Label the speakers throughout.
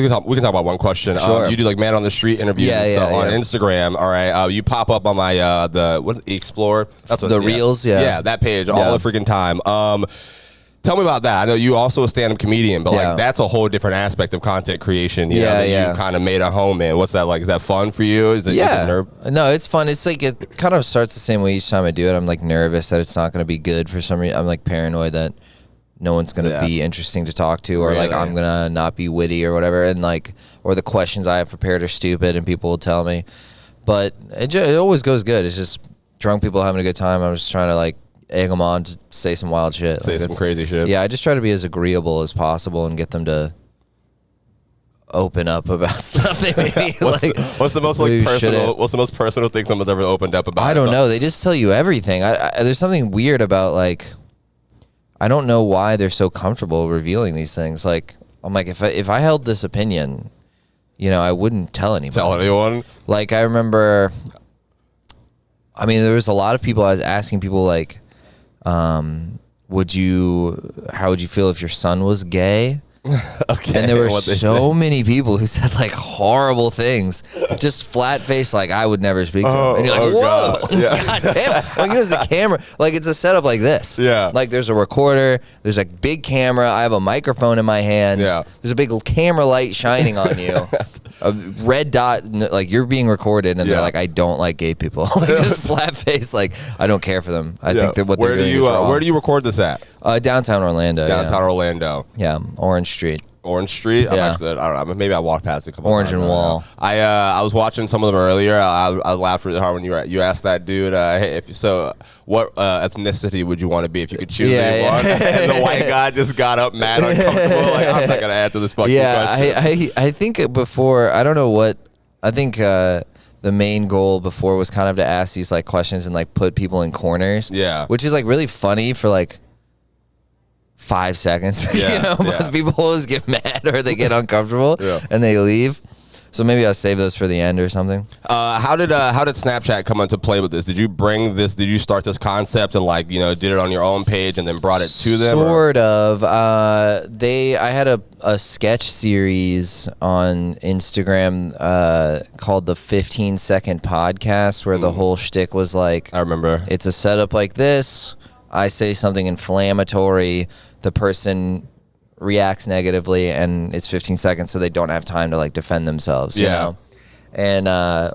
Speaker 1: We can talk about one question.
Speaker 2: Sure.
Speaker 1: You do like man on the street interviews on Instagram. All right. You pop up on my the Explorer. That's what
Speaker 2: the Reels. Yeah,
Speaker 1: that page all the freaking time. Tell me about that. I know you also a stand-up comedian, but like that's a whole different aspect of content creation. You kind of made a home in. What's that like? Is that fun for you? Is it
Speaker 2: No, it's fun. It's like it kind of starts the same way each time I do it. I'm like nervous that it's not going to be good for some reason. I'm like paranoid that no one's going to be interesting to talk to, or like I'm going to not be witty or whatever, and like, or the questions I have prepared are stupid and people will tell me. But it always goes good. It's just drunk people having a good time. I'm just trying to like egg them on to say some wild shit.
Speaker 1: Say some crazy shit.
Speaker 2: Yeah, I just try to be as agreeable as possible and get them to open up about stuff they maybe
Speaker 1: what's the most like personal? What's the most personal thing someone's ever opened up about?
Speaker 2: I don't know. They just tell you everything. There's something weird about like, I don't know why they're so comfortable revealing these things. Like, I'm like, if I held this opinion, you know, I wouldn't tell anybody.
Speaker 1: Tell anyone?
Speaker 2: Like, I remember, I mean, there was a lot of people, I was asking people like, how would you feel if your son was gay?
Speaker 1: Okay.
Speaker 2: And there were so many people who said like horrible things, just flat face, like I would never speak to him. And you're like, whoa, God, God damn! Like, there's a camera, like it's a setup like this.
Speaker 1: Yeah.
Speaker 2: Like there's a recorder, there's a big camera. I have a microphone in my hand.
Speaker 1: Yeah.
Speaker 2: There's a big camera light shining on you. A red dot, like you're being recorded, and they're like, I don't like gay people. Like, just flat face, like I don't care for them. I think that what they're doing is wrong.
Speaker 1: Where do you record this at?
Speaker 2: Downtown Orlando.
Speaker 1: Downtown Orlando.
Speaker 2: Yeah, Orange Street.
Speaker 1: Orange Street.
Speaker 2: Yeah.
Speaker 1: I don't know. Maybe I walked past it a couple
Speaker 2: Orange
Speaker 1: times.
Speaker 2: and Wall.
Speaker 1: I was watching some of them earlier. I laughed really hard when you asked that dude. Hey, what ethnicity would you want to be if you could choose anyone? And the white guy just got up mad, uncomfortable. Like, I'm not gonna answer this fucking question.
Speaker 2: I think before, I don't know what. I think the main goal before was kind of to ask these like questions and like put people in corners.
Speaker 1: Yeah.
Speaker 2: Which is like really funny for like 5 seconds, you know, but people always get mad or they get uncomfortable and they leave. So maybe I'll save those for the end or something.
Speaker 1: How did Snapchat come into play with this? Did you bring this? Did you start this concept and like did it on your own page and then brought it to them?
Speaker 2: Sort of. I had a sketch series on Instagram called the 15-second podcast, where the whole shtick was like,
Speaker 1: I remember,
Speaker 2: it's a setup like this. I say something inflammatory, the person reacts negatively, and it's 15 seconds, so they don't have time to like defend themselves. You know? And that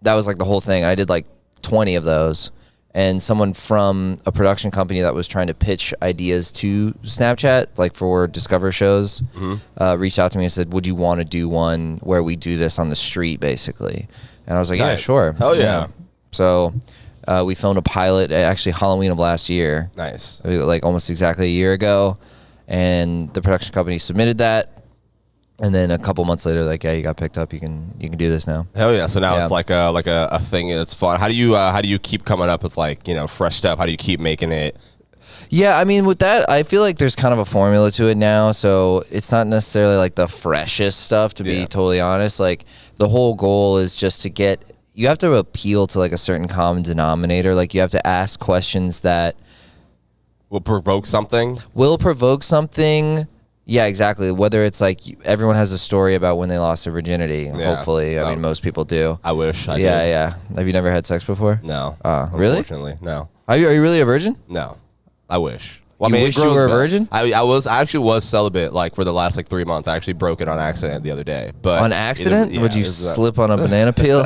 Speaker 2: was like the whole thing. I did like 20 of those, and someone from a production company that was trying to pitch ideas to Snapchat, like for Discover shows, reached out to me and said, would you want to do one where we do this on the street, basically? And I was like, yeah, sure.
Speaker 1: Hell yeah.
Speaker 2: So we filmed a pilot at actually Halloween of last year.
Speaker 1: Nice.
Speaker 2: Like almost exactly a year ago. And the production company submitted that. And then a couple months later, like, yeah, you got picked up. You can do this now.
Speaker 1: Hell yeah! So now it's like a thing that's fun. How do you keep coming up with like fresh stuff? How do you keep making it?
Speaker 2: Yeah, I mean, with that, I feel like there's kind of a formula to it now. So it's not necessarily like the freshest stuff, to be totally honest. Like the whole goal is just to get. You have to appeal to like a certain common denominator. Like you have to ask questions that
Speaker 1: will provoke something.
Speaker 2: Yeah, exactly. Whether it's like everyone has a story about when they lost their virginity. Hopefully, I mean, most people do.
Speaker 1: I wish. I did.
Speaker 2: Yeah. Have you never had sex before?
Speaker 1: No.
Speaker 2: Really?
Speaker 1: Unfortunately, no.
Speaker 2: Are you really a virgin?
Speaker 1: No. I wish. Well,
Speaker 2: You wish you were a virgin?
Speaker 1: I actually was celibate like for the last like 3 months. I actually broke it on accident the other day. But
Speaker 2: on accident? Would you slip on a banana peel?